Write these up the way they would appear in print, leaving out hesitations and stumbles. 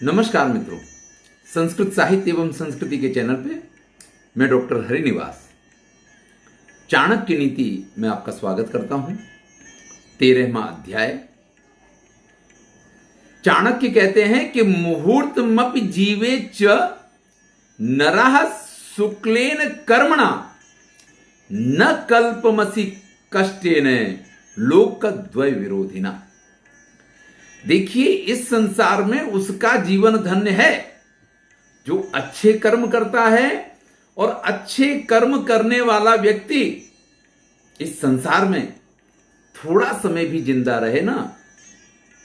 नमस्कार मित्रों, संस्कृत साहित्य एवं संस्कृति के चैनल पे मैं डॉक्टर हरिनिवास चाणक्य नीति में आपका स्वागत करता हूं। 13वां अध्याय। चाणक्य कहते हैं कि मुहूर्तमपि जीवे च नरः शुक्लेन कर्मणा न कल्पमसि कष्टेन लोकद्वय विरोधिना। देखिए, इस संसार में उसका जीवन धन्य है जो अच्छे कर्म करता है, और अच्छे कर्म करने वाला व्यक्ति इस संसार में थोड़ा समय भी जिंदा रहे ना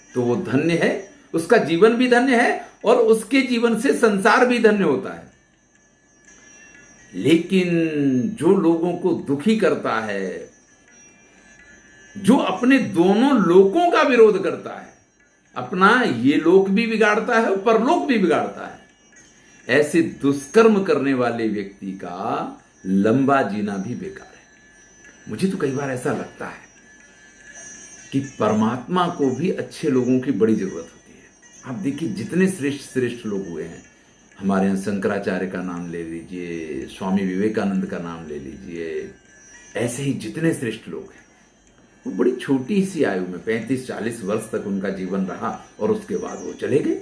तो वो धन्य है, उसका जीवन भी धन्य है और उसके जीवन से संसार भी धन्य होता है। लेकिन जो लोगों को दुखी करता है, जो अपने दोनों लोकों का विरोध करता है, अपना ये लोक भी बिगाड़ता है और परलोक भी बिगाड़ता है, ऐसे दुष्कर्म करने वाले व्यक्ति का लंबा जीना भी बेकार है। मुझे तो कई बार ऐसा लगता है कि परमात्मा को भी अच्छे लोगों की बड़ी जरूरत होती है। आप देखिए, जितने श्रेष्ठ श्रेष्ठ लोग हुए हैं, हमारे यहाँ शंकराचार्य का नाम ले लीजिए, स्वामी विवेकानंद का नाम ले लीजिए, ऐसे ही जितने श्रेष्ठ लोग हैं, वो बड़ी छोटी सी आयु में 35-40 वर्ष तक उनका जीवन रहा और उसके बाद वो चले गए।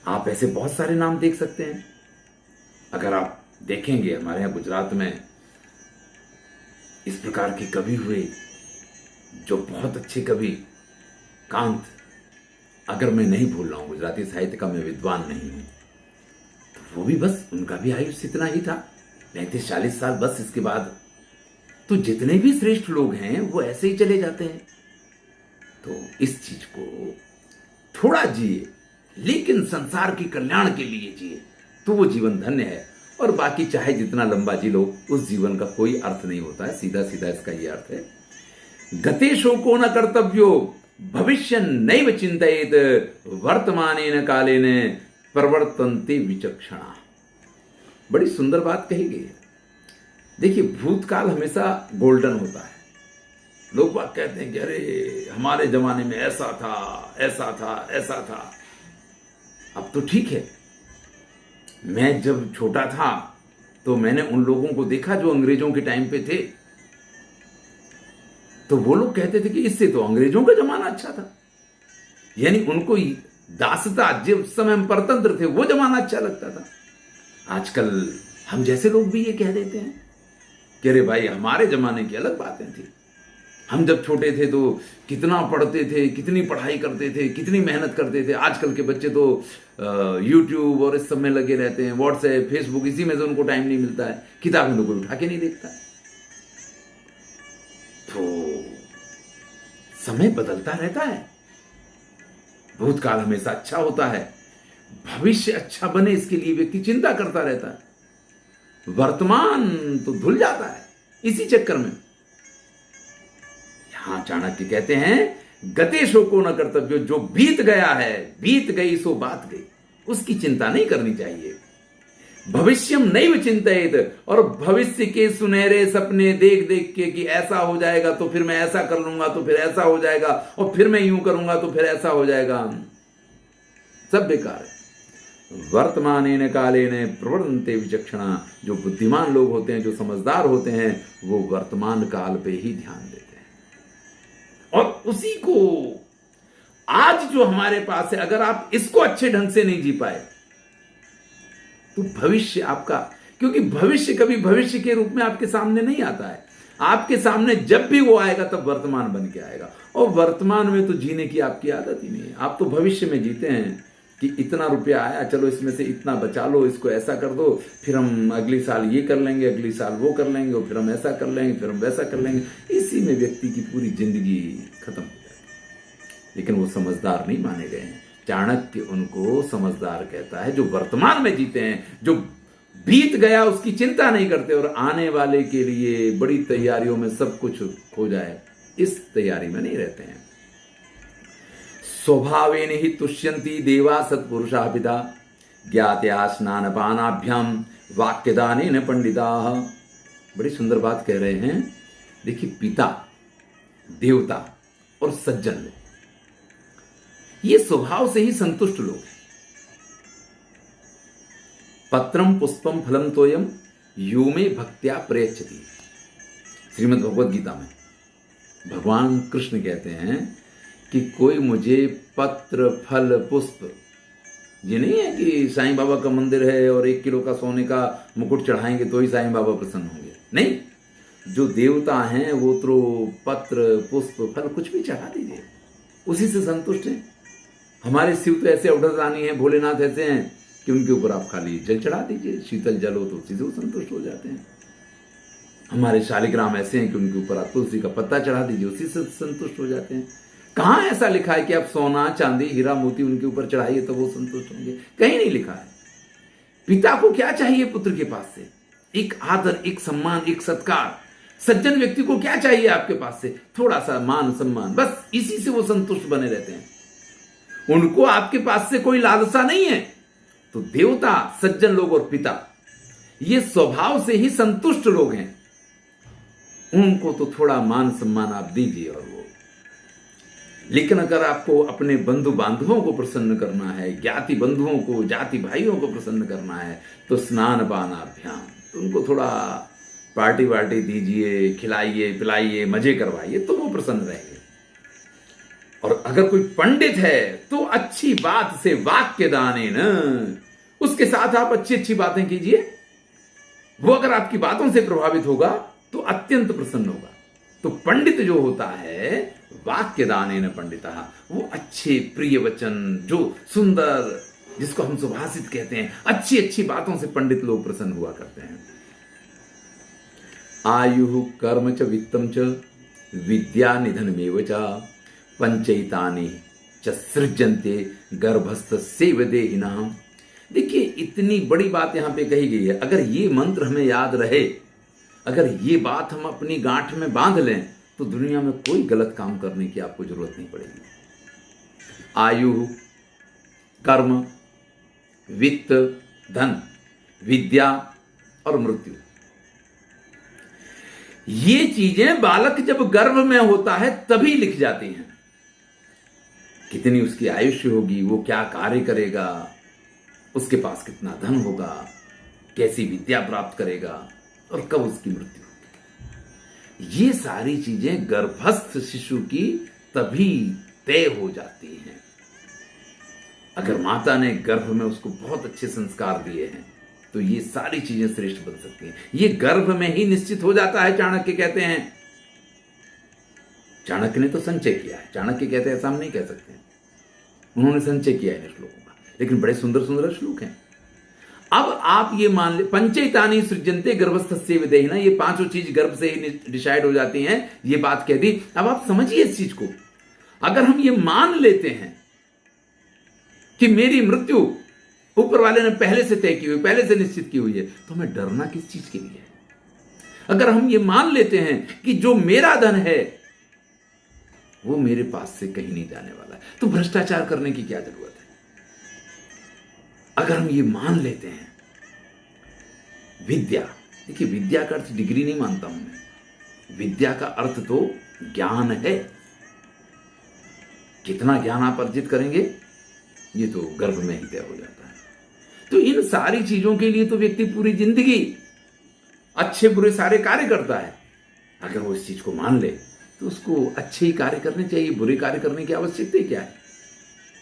आप ऐसे बहुत सारे नाम देख सकते हैं। अगर आप देखेंगे, हमारे यहाँ गुजरात में इस प्रकार के कवि हुए जो बहुत अच्छे कवि, कांत, अगर मैं नहीं भूल रहा हूं, गुजराती साहित्य का मैं विद्वान नहीं हूं, तो वो भी बस, उनका भी आयुष्य इतना ही था, 35-40 साल बस। इसके बाद तो जितने भी श्रेष्ठ लोग हैं वो ऐसे ही चले जाते हैं। तो इस चीज को थोड़ा जिए, लेकिन संसार के कल्याण के लिए जिए, तो वो जीवन धन्य है। और बाकी चाहे जितना लंबा जी लो, उस जीवन का कोई अर्थ नहीं होता है। सीधा सीधा इसका ये अर्थ है, गते शोको न कर्तव्यो भविष्य नैव चिंतयेत वर्तमानेन कालेन प्रवर्तन्ते विचक्षणा। बड़ी सुंदर बात कही गई है। देखिए, भूतकाल हमेशा गोल्डन होता है। लोग बात कहते हैं कि अरे हमारे जमाने में ऐसा था, ऐसा था, ऐसा था। अब तो ठीक है, मैं जब छोटा था तो मैंने उन लोगों को देखा जो अंग्रेजों के टाइम पे थे, तो वो लोग कहते थे कि इससे तो अंग्रेजों का जमाना अच्छा था। यानी उनको दासता, जब समय हम परतंत्र थे, वो जमाना अच्छा लगता था। आजकल हम जैसे लोग भी ये कह देते हैं कि अरे भाई, हमारे जमाने की अलग बातें थी। हम जब छोटे थे तो कितना पढ़ते थे, कितनी पढ़ाई करते थे, कितनी मेहनत करते थे। आजकल के बच्चे तो यूट्यूब और इस सब में लगे रहते हैं, व्हाट्सएप, फेसबुक, इसी में से उनको टाइम नहीं मिलता है। किताबें तो कोई उठा के नहीं देखता। तो समय बदलता रहता है। भूतकाल हमेशा अच्छा होता है, भविष्य अच्छा बने इसके लिए व्यक्ति चिंता करता रहता है। वर्तमान तो धुल जाता है इसी चक्कर में। यहां चाणक्य कहते हैं, गते शोको न कर्तव्यो, जो बीत गया है, बीत गई सो बात गई, उसकी चिंता नहीं करनी चाहिए। भविष्यम नैव चिंतयेत, और भविष्य के सुनहरे सपने देख देख के कि ऐसा हो जाएगा तो फिर मैं ऐसा कर लूंगा, तो फिर ऐसा हो जाएगा, और फिर मैं यूं करूंगा तो फिर ऐसा हो जाएगा, सब बेकार है। वर्तमानेन कालेन प्रवर्तन्ते विचक्षणा। जो बुद्धिमान लोग होते हैं, जो समझदार होते हैं, वो वर्तमान काल पे ही ध्यान देते हैं, और उसी को आज जो हमारे पास है, अगर आप इसको अच्छे ढंग से नहीं जी पाए तो भविष्य आपका, क्योंकि भविष्य कभी भविष्य के रूप में आपके सामने नहीं आता है। आपके सामने जब भी वो आएगा तब वर्तमान बन के आएगा, और वर्तमान में तो जीने की आपकी आदत ही नहीं है। आप तो भविष्य में जीते हैं कि इतना रुपया आया, चलो इसमें से इतना बचा लो, इसको ऐसा कर दो, फिर हम अगली साल ये कर लेंगे, अगली साल वो कर लेंगे, और फिर हम ऐसा कर लेंगे, फिर हम वैसा कर लेंगे। इसी में व्यक्ति की पूरी जिंदगी खत्म हो जाती है। लेकिन वो समझदार नहीं माने गए हैं। चाणक्य उनको समझदार कहता है, जो वर्तमान में जीते हैं, जो बीत गया उसकी चिंता नहीं करते, और आने वाले के लिए बड़ी तैयारियों में सब कुछ हो जाए, इस तैयारी में नहीं रहते हैं। स्वभावेन ही तुष्यन्ति देवा सत्पुरुषा पिता ज्ञात्या स्नानपानाभ्याम वाक्यदानेन पंडिताः। बड़ी सुंदर बात कह रहे हैं। देखिए, पिता, देवता और सज्जन लोग, ये स्वभाव से ही संतुष्ट लोग हैं। पत्रम पुष्पम फलम तोयम यो में भक्त्या प्रयच्छति। श्रीमद् भगवद गीता में भगवान कृष्ण कहते हैं कि कोई मुझे पत्र फल पुष्प, ये नहीं है कि साईं बाबा का मंदिर है और 1 किलो का सोने का मुकुट चढ़ाएंगे तो ही साईं बाबा प्रसन्न होंगे। नहीं, जो देवता हैं वो तो पत्र पुष्प फल कुछ भी चढ़ा दीजिए, उसी से संतुष्ट हैं। हमारे शिव तो ऐसे अवधरानी है, भोलेनाथ ऐसे हैं कि उनके ऊपर आप खाली जल चढ़ा दीजिए, शीतल जल हो तो उसी से वो संतुष्ट हो जाते हैं। हमारे शालिग्राम ऐसे हैं कि उनके ऊपर आप तुलसी का पत्ता चढ़ा दीजिए, उसी से संतुष्ट हो जाते हैं। कहाँ ऐसा लिखा है कि आप सोना चांदी हीरा मोती उनके ऊपर चढ़ाइए तो वो संतुष्ट होंगे? कहीं नहीं लिखा है। पिता को क्या चाहिए पुत्र के पास से? एक आदर, एक सम्मान, एक सत्कार। सज्जन व्यक्ति को क्या चाहिए आपके पास से? थोड़ा सा मान सम्मान, बस इसी से वो संतुष्ट बने रहते हैं। उनको आपके पास से कोई लालसा नहीं है। तो देवता, सज्जन लोग और पिता, ये स्वभाव से ही संतुष्ट लोग हैं। उनको तो थोड़ा मान सम्मान आप दीजिए और वो। लेकिन अगर आपको अपने बंधु बांधवों को प्रसन्न करना है, ज्ञाति बंधुओं को, जाति भाइयों को प्रसन्न करना है, तो स्नान पानाभ्याम, तो उनको थोड़ा पार्टी वार्टी दीजिए, खिलाइए पिलाइए, मजे करवाइए, तो वो प्रसन्न रहेंगे। और अगर कोई पंडित है तो अच्छी बात से वाक्य दाने न, उसके साथ आप अच्छी अच्छी बातें कीजिए। वो अगर आपकी बातों से प्रभावित होगा तो अत्यंत प्रसन्न होगा। तो पंडित जो होता है वाक्य दाने न पंडिता, वो अच्छे प्रिय वचन, जो सुंदर, जिसको हम सुभाषित कहते हैं, अच्छी अच्छी बातों से पंडित लोग प्रसन्न हुआ करते हैं। आयु कर्म च वित्तम च विद्या निधनमेव च पंचैतानि च सृजन्ते गर्भस्थस्यैव देहिनाम्। देखिए, इतनी बड़ी बात यहां पे कही गई है। अगर ये मंत्र हमें याद रहे, अगर ये बात हम अपनी गांठ में बांध लें, तो दुनिया में कोई गलत काम करने की आपको जरूरत नहीं पड़ेगी। आयु, कर्म, वित्त, धन, विद्या और मृत्यु, ये चीजें बालक जब गर्भ में होता है तभी लिख जाती हैं। कितनी उसकी आयुष्य होगी, वो क्या कार्य करेगा, उसके पास कितना धन होगा, कैसी विद्या प्राप्त करेगा और कब उसकी मृत्यु होगी, ये सारी चीजें गर्भस्थ शिशु की तभी तय हो जाती हैं। अगर माता ने गर्भ में उसको बहुत अच्छे संस्कार दिए हैं तो ये सारी चीजें श्रेष्ठ बन सकती हैं। ये गर्भ में ही निश्चित हो जाता है। चाणक्य कहते हैं, चाणक्य ने तो संचय किया है, चाणक्य कहते हैं ऐसा हम नहीं कह सकते, उन्होंने संचय किया है इन श्लोकों का, लेकिन बड़े सुंदर सुंदर श्लोक हैं। अब आप ये मान ले, पंचैतानि सृजन्ते गर्भस्थस्यैव देहिना, ये पांचों चीज गर्भ से ही डिसाइड हो जाती हैं, ये बात कह दी। अब आप समझिए इस चीज को, अगर हम ये मान लेते हैं कि मेरी मृत्यु ऊपर वाले ने पहले से तय की हुई, पहले से निश्चित की हुई है, तो हमें डरना किस चीज के लिए है? अगर हम ये मान लेते हैं कि जो मेरा धन है वो मेरे पास से कहीं नहीं जाने वाला है, तो भ्रष्टाचार करने की क्या जरूरत है? अगर हम ये मान लेते हैं, विद्या, देखिए विद्या का अर्थ डिग्री नहीं मानता हूं मैं, विद्या का अर्थ तो ज्ञान है। कितना ज्ञान आप अर्जित करेंगे ये तो गर्भ में ही तय हो जाता है। तो इन सारी चीजों के लिए तो व्यक्ति पूरी जिंदगी अच्छे बुरे सारे कार्य करता है। अगर वो इस चीज को मान ले तो उसको अच्छे ही कार्य करने चाहिए, बुरे कार्य करने की आवश्यकता क्या है?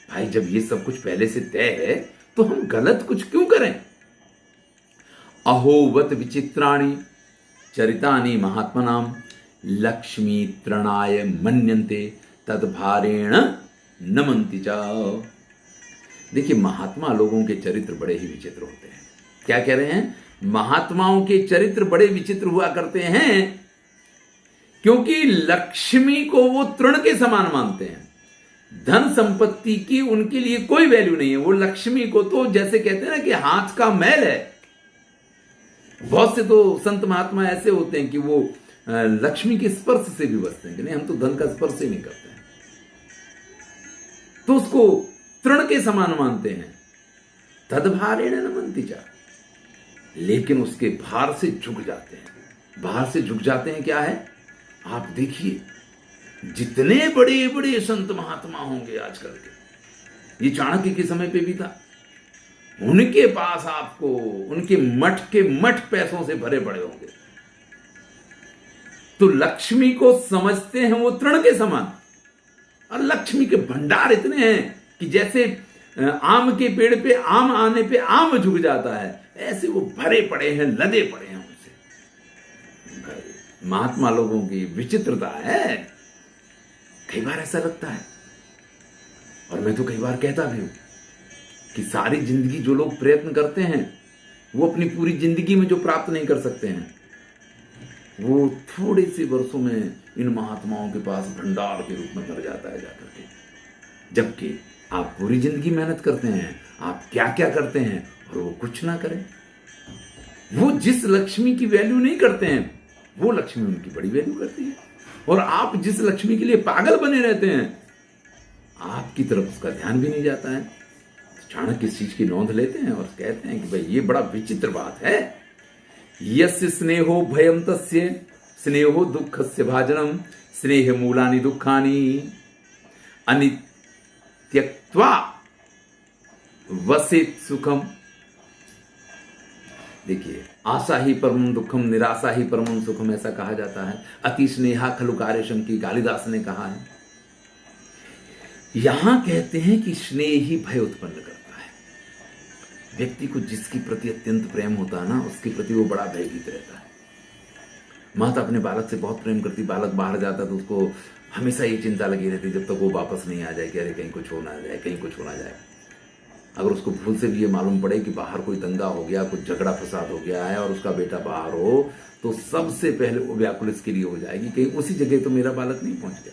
भाई जब ये सब कुछ पहले से तय है तो हम गलत कुछ क्यों करें? अहोवत विचित्राणि चरितानि महात्मनाम लक्ष्मी त्रणाय मन्यन्ते तद्भारेण नमन्ति च। देखिए, महात्मा लोगों के चरित्र बड़े ही विचित्र होते हैं। क्या कह रहे हैं? महात्माओं के चरित्र बड़े विचित्र हुआ करते हैं क्योंकि लक्ष्मी को वो तृण के समान मानते हैं। धन संपत्ति की उनके लिए कोई वैल्यू नहीं है। वो लक्ष्मी को तो जैसे कहते हैं ना कि हाथ का मैल है। बहुत से तो संत महात्मा ऐसे होते हैं कि वो लक्ष्मी के स्पर्श से भी बचते हैं कि नहीं, हम तो धन का स्पर्श ही नहीं करते हैं, तो उसको तृण के समान मानते हैं। तद्भारेण नमन्ति च, लेकिन उसके भार से झुक जाते हैं। भार से झुक जाते हैं क्या है? आप देखिए, जितने बड़े बड़े संत महात्मा होंगे आजकल के, ये चाणक्य के समय पे भी था। उनके पास आपको उनके मठ के मठ पैसों से भरे पड़े होंगे। तो लक्ष्मी को समझते हैं वो तृण के समान, और लक्ष्मी के भंडार इतने हैं कि जैसे आम के पेड़ पे आम आने पे आम झुक जाता है, ऐसे वो भरे पड़े हैं, लदे पड़े हैं उनसे। महात्मा लोगों की विचित्रता है। कई बार ऐसा लगता है, और मैं तो कई बार कहता भी हूं कि सारी जिंदगी जो लोग प्रयत्न करते हैं वो अपनी पूरी जिंदगी में जो प्राप्त नहीं कर सकते हैं, वो थोड़े से वर्षों में इन महात्माओं के पास भंडार के रूप में भर जाता है जाकर के। जबकि आप पूरी जिंदगी मेहनत करते हैं, आप क्या क्या करते हैं, और वो कुछ ना करें। वो जिस लक्ष्मी की वैल्यू नहीं करते हैं, वो लक्ष्मी उनकी बड़ी वैल्यू करती है। और आप जिस लक्ष्मी के लिए पागल बने रहते हैं, आपकी तरफ उसका ध्यान भी नहीं जाता है। चाणक्य इस चीज की नोंद लेते हैं और कहते हैं कि भाई ये बड़ा विचित्र बात है। यस्य स्नेहो भयम तस्य स्नेहो दुःखस्य भाजनम स्नेह मूलानि दुःखानि अनित्यक्त्वा वसेत सुखम। देखिए, आशा ही परमं दुखम निराशा ही परमं सुखम, ऐसा कहा जाता है। अति स्नेहा खलु कार्यशम की कालिदास ने कहा है। यहां कहते हैं कि स्नेह ही भय उत्पन्न करता है। व्यक्ति को जिसके प्रति अत्यंत प्रेम होता है ना, उसके प्रति वो बड़ा भयभीत रहता है। माता अपने बालक से बहुत प्रेम करती, बालक बाहर जाता तो उसको हमेशा ये चिंता लगी रहती जब तक वो वापस नहीं आ जाए कि अरे कहीं कुछ हो ना जाए, कहीं कुछ हो ना जाए। अगर उसको भूल से भी ये मालूम पड़े कि बाहर कोई दंगा हो गया, कुछ झगड़ा फसाद हो गया है और उसका बेटा बाहर हो, तो सबसे पहले वो व्याकुल इसके लिए हो जाएगी कहीं उसी जगह तो मेरा बालक नहीं पहुंच गया,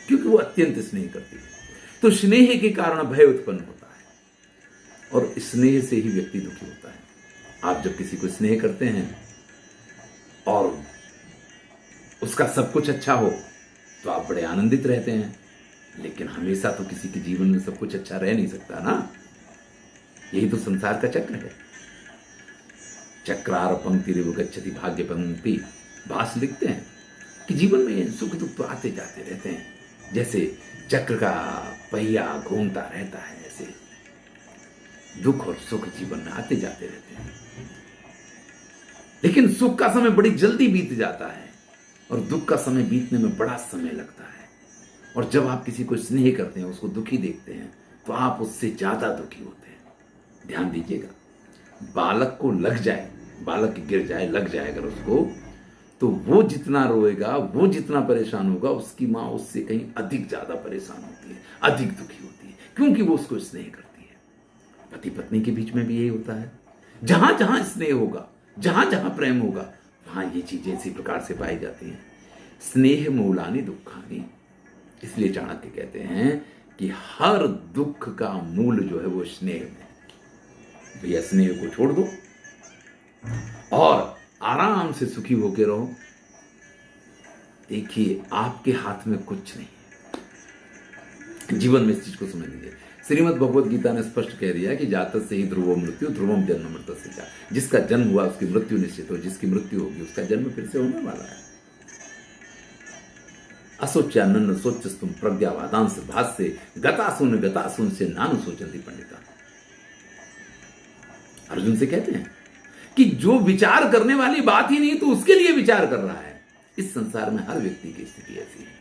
क्योंकि वो अत्यंत स्नेह करती है। तो स्नेह के कारण भय उत्पन्न होता है, और स्नेह से ही व्यक्ति दुखी होता है। आप जब किसी को स्नेह करते हैं और उसका सब कुछ अच्छा हो तो आप बड़े आनंदित रहते हैं, लेकिन हमेशा तो किसी के जीवन में सब कुछ अच्छा रह नहीं सकता ना। यही तो संसार का चक्र है। चक्रार पंक्ति रेव गच्छति भाग्य पंक्ति। भास लिखते हैं कि जीवन में सुख दुख तो आते जाते रहते हैं, जैसे चक्र का पहिया घूमता रहता है, ऐसे दुख और सुख जीवन में आते जाते रहते हैं। लेकिन सुख का समय बड़ी जल्दी बीत जाता है और दुख का समय बीतने में बड़ा समय लगता है। और जब आप किसी को स्नेह करते हैं, उसको दुखी देखते हैं, तो आप उससे ज्यादा दुखी होते हैं। ध्यान दीजिएगा, बालक को लग जाए, बालक गिर जाए, लग जाए अगर उसको, तो वो जितना रोएगा, वो जितना परेशान होगा, उसकी माँ उससे कहीं अधिक ज्यादा परेशान होती है, अधिक दुखी होती है, क्योंकि वो उसको स्नेह करती है। पति पत्नी के बीच में भी यही होता है। जहां जहां स्नेह होगा, जहां जहां प्रेम होगा, वहां ये चीजें इसी प्रकार से पाई जाती हैं। स्नेह मूलानि दुखानि। इसलिए चाणक्य कहते हैं कि हर दुख का मूल जो है वो स्नेह में। भैया स्नेह को छोड़ दो और आराम से सुखी होकर रहो। देखिए, आपके हाथ में कुछ नहीं है। जीवन में इस चीज को समझ लीजिए। श्रीमद् भगवद गीता ने स्पष्ट कह दिया कि जातस्य ही ध्रुवो मृत्यु ध्रुवम जन्म मृतस्य च। जिसका जन्म हुआ उसकी मृत्यु निश्चित हो, जिसकी मृत्यु होगी उसका जन्म फिर से होने वाला है। असोच्यानन्न सोचस्तुम प्रज्ञावादांश भाष्य गतासुन से नानु सोचंती पंडिता। अर्जुन से कहते हैं कि जो विचार करने वाली बात ही नहीं तो उसके लिए विचार कर रहा है। इस संसार में हर व्यक्ति की स्थिति ऐसी है।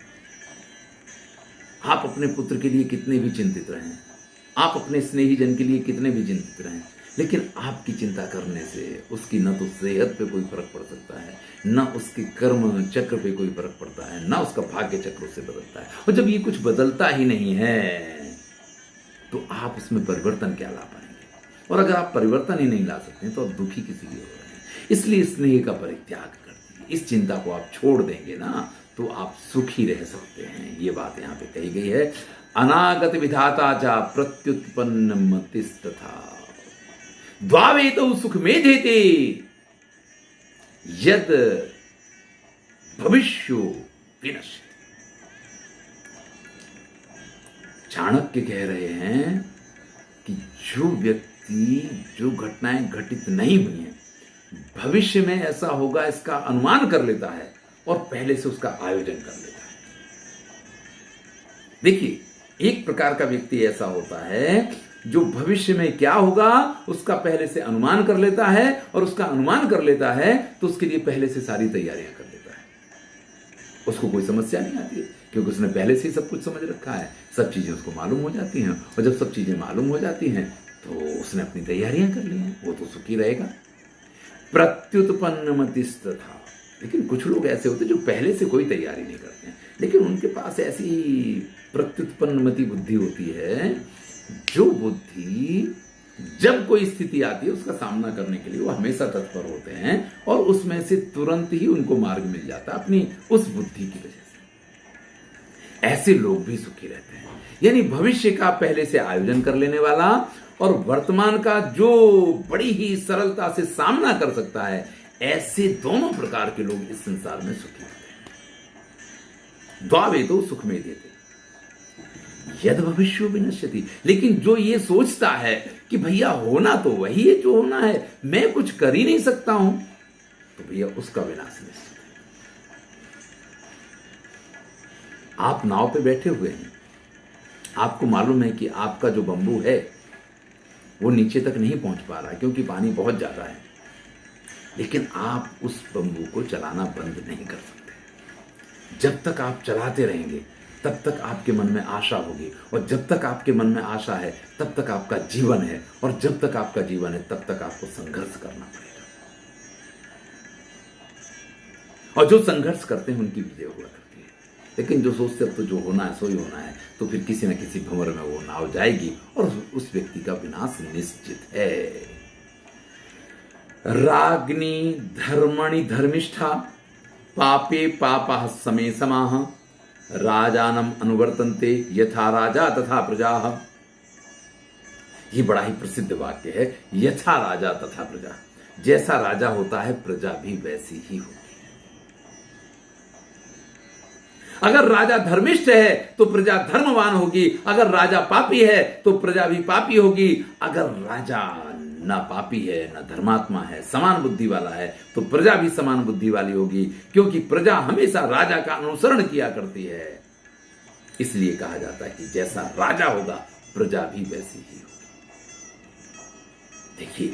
आप अपने पुत्र के लिए कितने भी चिंतित रहें, आप अपने स्नेही जन के लिए कितने भी चिंतित रहें, लेकिन आपकी चिंता करने से उसकी न तो सेहत पे कोई फर्क पड़ सकता है, न उसके कर्म चक्र पे कोई फर्क पड़ता है, न उसका भाग्य चक्र उससे बदलता है। और जब ये कुछ बदलता ही नहीं है तो आप उसमें परिवर्तन क्या ला पाएंगे? और अगर आप परिवर्तन ही नहीं ला सकते तो आप दुखी किसी लिए हो रहे हैं। इसलिए स्नेह का परित्याग कर दीजिए। इस चिंता को आप छोड़ देंगे ना तो आप सुखी रह सकते हैं। ये बात यहां पे कही गई है। अनागत विधाता चा प्रत्युत्पन्न मतिस्तथा द्वावेतौ सुख में देते यद भविष्यो विनश्यति। चाणक्य कह रहे हैं कि जो व्यक्ति, जो घटनाएं घटित नहीं हुई हैं, भविष्य में ऐसा होगा इसका अनुमान कर लेता है और पहले से उसका आयोजन कर लेता है। देखिए, एक प्रकार का व्यक्ति ऐसा होता है जो भविष्य में क्या होगा उसका पहले से अनुमान कर लेता है, और उसका अनुमान कर लेता है तो उसके लिए पहले से सारी तैयारियां कर लेता है। उसको कोई समस्या नहीं आती है, क्योंकि उसने पहले से ही सब कुछ समझ रखा है, सब चीजें उसको मालूम हो जाती हैं, और जब सब चीजें मालूम हो जाती हैं तो उसने अपनी तैयारियां कर ली हैं, वो तो सुखी रहेगा। प्रत्युत्पन्न मतिस्तथा, लेकिन कुछ लोग ऐसे होते हैं जो पहले से कोई तैयारी नहीं करते हैं, लेकिन उनके पास ऐसी प्रत्युत्पन्न मति बुद्धि होती है, जो बुद्धि जब कोई स्थिति आती है उसका सामना करने के लिए वो हमेशा तत्पर होते हैं, और उसमें से तुरंत ही उनको मार्ग मिल जाता है अपनी उस बुद्धि की वजह से। ऐसे लोग भी सुखी रहते हैं। यानी भविष्य का पहले से आयोजन कर लेने वाला और वर्तमान का जो बड़ी ही सरलता से सामना कर सकता है, ऐसे दोनों प्रकार के लोग इस संसार में सुखी होते हैं। द्वावेतो सुख में देते यद भविष्यो विनश्यति। लेकिन जो ये सोचता है कि भैया होना तो वही है जो होना है, मैं कुछ कर ही नहीं सकता हूं, तो भैया उसका विनाश निश्चित है। आप नाव पे बैठे हुए हैं, आपको मालूम है कि आपका जो बंबू है वो नीचे तक नहीं पहुंच पा रहा क्योंकि पानी बहुत ज्यादा है, लेकिन आप उस बंबू को चलाना बंद नहीं कर सकते। जब तक आप चलाते रहेंगे तब तक आपके मन में आशा होगी, और जब तक आपके मन में आशा है तब तक आपका जीवन है, और जब तक आपका जीवन है तब तक आपको संघर्ष करना पड़ेगा। और जो संघर्ष करते हैं उनकी विजय हुआ करती है, लेकिन जो सोचते अब तो जो होना है सो ही होना है, तो फिर किसी न किसी भंवर में वो नाव जाएगी और उस व्यक्ति का विनाश निश्चित है। राग्नि धर्मणि धर्मिष्ठा पापे पापः समे समाः राजानम अनुवर्तन्ते यथा राजा तथा प्रजा। ये बड़ा ही प्रसिद्ध वाक्य है, यथा राजा तथा प्रजा। जैसा राजा होता है प्रजा भी वैसी ही होती है। अगर राजा धर्मिष्ठ है तो प्रजा धर्मवान होगी, अगर राजा पापी है तो प्रजा भी पापी होगी। अगर राजा ना पापी है ना धर्मात्मा है, समान बुद्धि वाला है, तो प्रजा भी समान बुद्धि वाली होगी, क्योंकि प्रजा हमेशा राजा का अनुसरण किया करती है। इसलिए कहा जाता है कि जैसा राजा होगा प्रजा भी वैसी ही होगी। देखिए,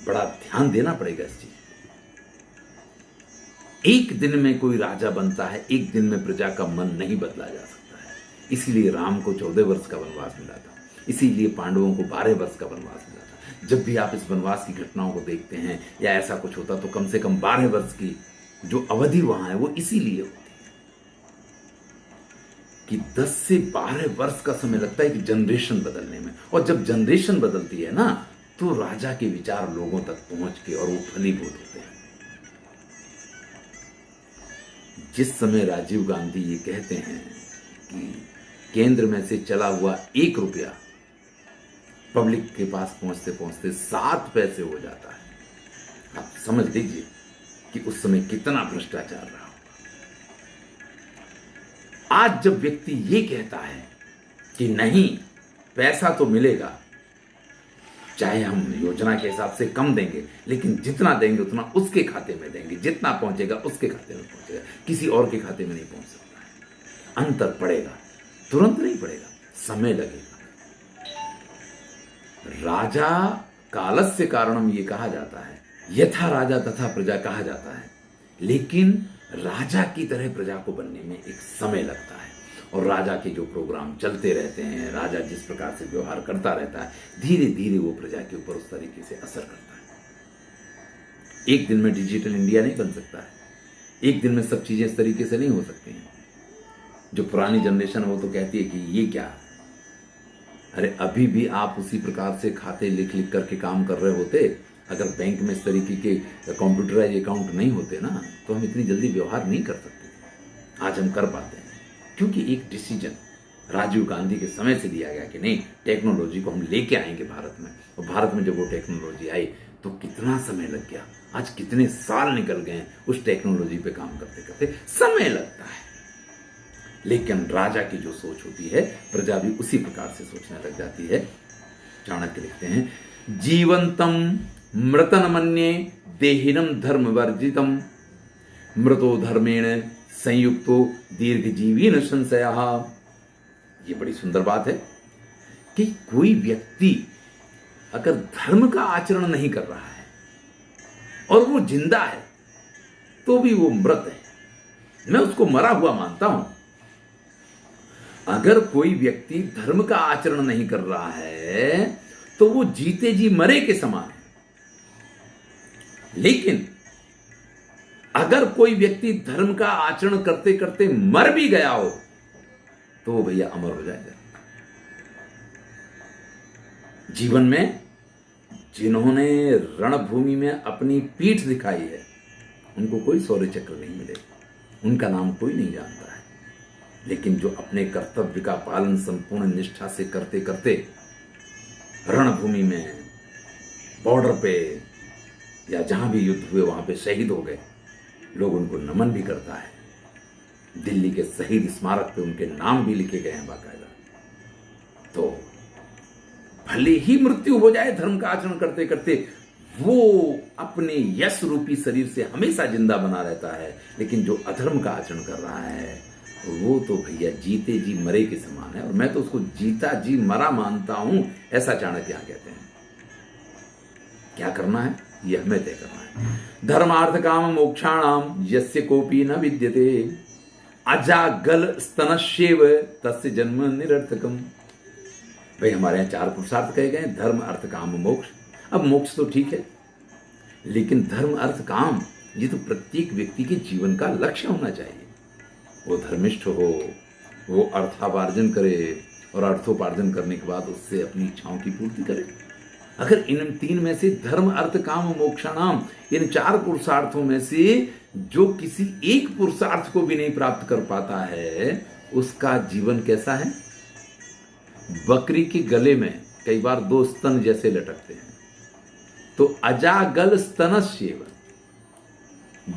बड़ा ध्यान देना पड़ेगा इस चीज। एक दिन में कोई राजा बनता है, एक दिन में प्रजा का मन नहीं बदला जा सकता है। इसीलिए राम को 14 वर्ष का वनवास मिला था, इसीलिए पांडवों को 12 वर्ष का वनवास मिला था। जब भी आप इस वनवास की घटनाओं को देखते हैं या ऐसा कुछ होता, तो कम से कम 12 वर्ष की जो अवधि वहां है वो इसीलिए होती है कि 10 से 12 वर्ष का समय लगता है कि जनरेशन बदलने में, और जब जनरेशन बदलती है ना तो राजा के विचार लोगों तक पहुंच के और वो फलीभूत होते हैं। जिस समय राजीव गांधी ये कहते हैं कि केंद्र में से चला हुआ 1 रुपया पब्लिक के पास पहुंचते पहुंचते 7 पैसे हो जाता है, आप समझ लीजिए कि उस समय कितना भ्रष्टाचार रहा होगा। आज जब व्यक्ति ये कहता है कि नहीं, पैसा तो मिलेगा, चाहे हम योजना के हिसाब से कम देंगे, लेकिन जितना देंगे उतना उसके खाते में देंगे, जितना पहुंचेगा उसके खाते में पहुंचेगा, किसी और के खाते में नहीं पहुंच सकता है। अंतर पड़ेगा, तुरंत नहीं पड़ेगा, समय लगेगा। राजा कालस्य कारणम ये कहा जाता है, यथा राजा तथा प्रजा कहा जाता है, लेकिन राजा की तरह प्रजा को बनने में एक समय लगता है, और राजा के जो प्रोग्राम चलते रहते हैं, राजा जिस प्रकार से व्यवहार करता रहता है, धीरे धीरे वो प्रजा के ऊपर उस तरीके से असर करता है। एक दिन में डिजिटल इंडिया नहीं बन सकता है, एक दिन में सब चीजें इस तरीके से नहीं हो सकती हैं। जो पुरानी जनरेशन है वो तो कहती है कि ये क्या, अरे अभी भी आप उसी प्रकार से खाते लिख लिख करके काम कर रहे होते। अगर बैंक में इस तरीके के कंप्यूटराइज अकाउंट नहीं होते ना, तो हम इतनी जल्दी व्यवहार नहीं कर सकते। आज हम कर पाते हैं क्योंकि एक डिसीजन राजीव गांधी के समय से लिया गया कि नहीं, टेक्नोलॉजी को हम लेके आएंगे भारत में। और भारत में जब वो टेक्नोलॉजी आई तो कितना समय लग गया, आज कितने साल निकल गए उस टेक्नोलॉजी पे काम करते करते। समय लगता है, लेकिन राजा की जो सोच होती है प्रजा भी उसी प्रकार से सोचने लग जाती है। चाणक्य लिखते हैं, जीवंतम मृतन मन्ये देहिनम धर्म वर्जितम मृतो धर्मेण संयुक्तो दीर्घ जीवी न संशयः। ये बड़ी सुंदर बात है कि कोई व्यक्ति अगर धर्म का आचरण नहीं कर रहा है और वो जिंदा है तो भी वो मृत है। मैं उसको मरा हुआ मानता हूं। अगर कोई व्यक्ति धर्म का आचरण नहीं कर रहा है तो वो जीते जी मरे के समान है। लेकिन अगर कोई व्यक्ति धर्म का आचरण करते करते मर भी गया हो तो वो भैया अमर हो जाएगा। जीवन में जिन्होंने रणभूमि में अपनी पीठ दिखाई है उनको कोई शौर्य चक्र नहीं मिलेगा, उनका नाम कोई नहीं जानता है। लेकिन जो अपने कर्तव्य का पालन संपूर्ण निष्ठा से करते करते रणभूमि में, बॉर्डर पे या जहां भी युद्ध हुए वहां पे शहीद हो गए, लोग उनको नमन भी करता है। दिल्ली के शहीद स्मारक पे उनके नाम भी लिखे गए हैं बाकायदा। तो भले ही मृत्यु हो जाए धर्म का आचरण करते करते, वो अपने यश रूपी शरीर से हमेशा जिंदा बना रहता है। लेकिन जो अधर्म का आचरण कर रहा है वो तो भैया जीते जी मरे के समान है। और मैं तो उसको जीता जी मरा मानता हूं, ऐसा चाणक्य यहां कहते हैं। क्या करना है ये हमें तय करना है। धर्मार्थ काम मोक्षाणाम यस्य कोपी न विद्यते अजागल स्तनश्येव तस्य जन्म निरर्थकम। भाई हमारे यहां 4 पुरुषार्थ कहे गए, धर्म अर्थ काम मोक्ष। अब मोक्ष तो ठीक है, लेकिन धर्म अर्थ काम ये तो प्रत्येक व्यक्ति के जीवन का लक्ष्य होना चाहिए। वो धर्मिष्ठ हो, वो अर्थापार्जन करे और अर्थोपार्जन करने के बाद उससे अपनी इच्छाओं की पूर्ति करे। अगर इन 3 में से धर्म अर्थ काम मोक्षाणाम, इन 4 पुरुषार्थों में से जो किसी एक पुरुषार्थ को भी नहीं प्राप्त कर पाता है उसका जीवन कैसा है? बकरी के गले में कई बार 2 स्तन जैसे लटकते हैं। तो अजागल स्तनश्येव,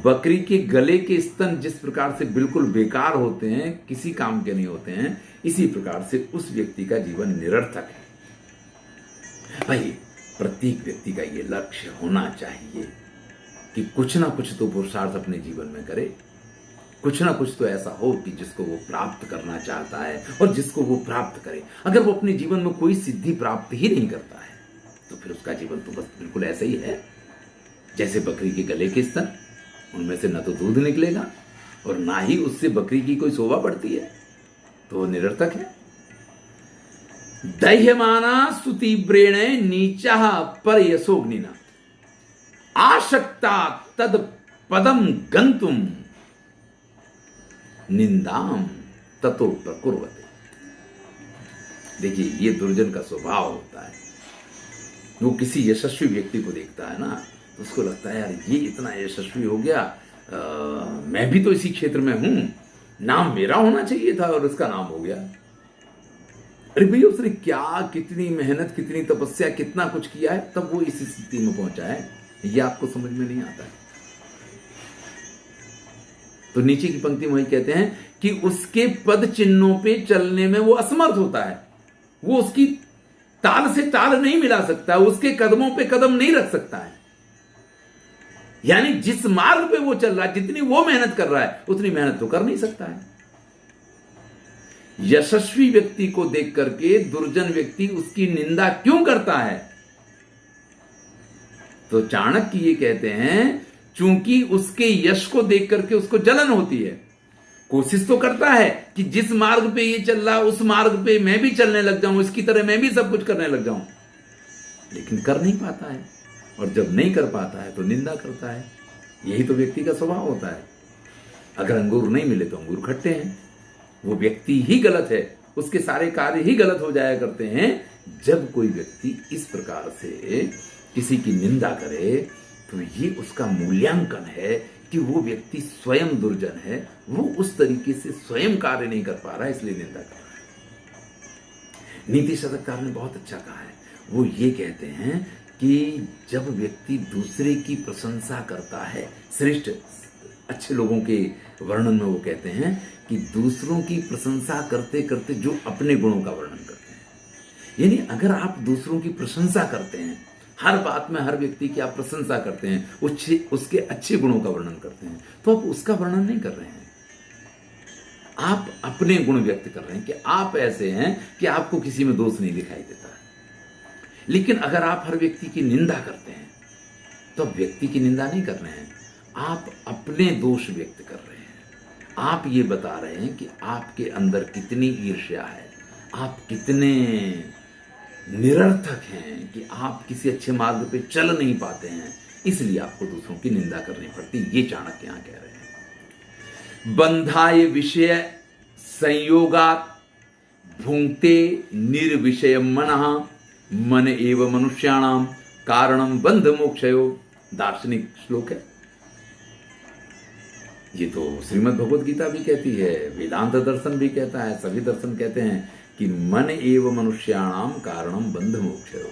बकरी के गले के स्तन जिस प्रकार से बिल्कुल बेकार होते हैं, किसी काम के नहीं होते हैं, इसी प्रकार से उस व्यक्ति का जीवन निरर्थक है। भाई प्रत्येक व्यक्ति का यह लक्ष्य होना चाहिए कि कुछ ना कुछ तो पुरुषार्थ अपने जीवन में करे, कुछ ना कुछ तो ऐसा हो कि जिसको वो प्राप्त करना चाहता है और जिसको वो प्राप्त करे। अगर वो अपने जीवन में कोई सिद्धि प्राप्त ही नहीं करता है तो फिर उसका जीवन तो बस बिल्कुल ऐसा ही है जैसे बकरी के गले के स्तन। उनमें से न तो दूध निकलेगा और ना ही उससे बकरी की कोई शोभा बढ़ती है, तो वो निरर्थक है। दह्यमाना सुतीव्रेण नीचा पर यशोग्निना आशक्ता तद पदम गंतुम निंदाम ततो प्रकुर्वते। देखिए ये दुर्जन का स्वभाव होता है। वो किसी यशस्वी व्यक्ति को देखता है ना तो उसको लगता है यार ये इतना यशस्वी हो गया, मैं भी तो इसी क्षेत्र में हूं, नाम मेरा होना चाहिए था और उसका नाम हो गया। अरे भैया उसने क्या, कितनी मेहनत, कितनी तपस्या, कितना कुछ किया है तब वो इस स्थिति में पहुंचा है, ये आपको समझ में नहीं आता है। तो नीचे की पंक्ति में वही कहते हैं कि उसके पद चिन्हों पे चलने में वो असमर्थ होता है। वो उसकी ताल से ताल नहीं मिला सकता, उसके कदमों पे कदम नहीं रख सकता है। यानी जिस मार्ग पे वो चल रहा है, जितनी वो मेहनत कर रहा है उतनी मेहनत तो कर नहीं सकता है। यशस्वी व्यक्ति को देख करके दुर्जन व्यक्ति उसकी निंदा क्यों करता है? तो चाणक्य ये कहते हैं चूंकि उसके यश को देख करके उसको जलन होती है। कोशिश तो करता है कि जिस मार्ग पे ये चल रहा है उस मार्ग पे मैं भी चलने लग जाऊं, इसकी तरह मैं भी सब कुछ करने लग जाऊं, लेकिन कर नहीं पाता है। और जब नहीं कर पाता है तो निंदा करता है। यही तो व्यक्ति का स्वभाव होता है। अगर अंगूर नहीं मिले तो अंगूर खट्टे हैं। वो व्यक्ति ही गलत है, उसके सारे कार्य ही गलत हो जाया करते हैं। जब कोई व्यक्ति इस प्रकार से किसी की निंदा करे तो ये उसका मूल्यांकन है कि वो व्यक्ति स्वयं दुर्जन है, वो उस तरीके से स्वयं कार्य नहीं कर पा रहा है, इसलिए निंदा कर रहा है। नीति शतककार ने बहुत अच्छा कहा है। वो ये कहते हैं कि जब व्यक्ति दूसरे की प्रशंसा करता है, श्रेष्ठ अच्छे लोगों के वर्णन में वो कहते हैं कि दूसरों की प्रशंसा करते करते जो अपने गुणों का वर्णन करते हैं। यानी अगर आप दूसरों की प्रशंसा करते हैं, हर बात में हर व्यक्ति की आप प्रशंसा करते हैं, उसके अच्छे गुणों का वर्णन करते हैं, तो आप उसका वर्णन नहीं कर रहे हैं, आप अपने गुण व्यक्त कर रहे हैं कि आप ऐसे हैं कि आपको किसी में दोष नहीं दिखाई देता है। लेकिन अगर आप हर व्यक्ति की निंदा करते हैं तो आप व्यक्ति की निंदा नहीं कर रहे हैं, आप अपने दोष व्यक्त कर रहे हैं। आप ये बता रहे हैं कि आपके अंदर कितनी ईर्ष्या है, आप कितने निरर्थक हैं कि आप किसी अच्छे मार्ग पे चल नहीं पाते हैं, इसलिए आपको दूसरों की निंदा करनी पड़ती। ये चाणक्य यहां कह रहे हैं। बंधाय विषय संयोगात भुंक्ते निर्विषय मनः मन एव मनुष्याणाम कारणम बंध मोक्षयो। दार्शनिक श्लोक है ये, तो श्रीमद् भगवद गीता भी कहती है, वेदांत दर्शन भी कहता है, सभी दर्शन कहते हैं कि मन एव मनुष्याणाम कारणम बंध मोक्षयो।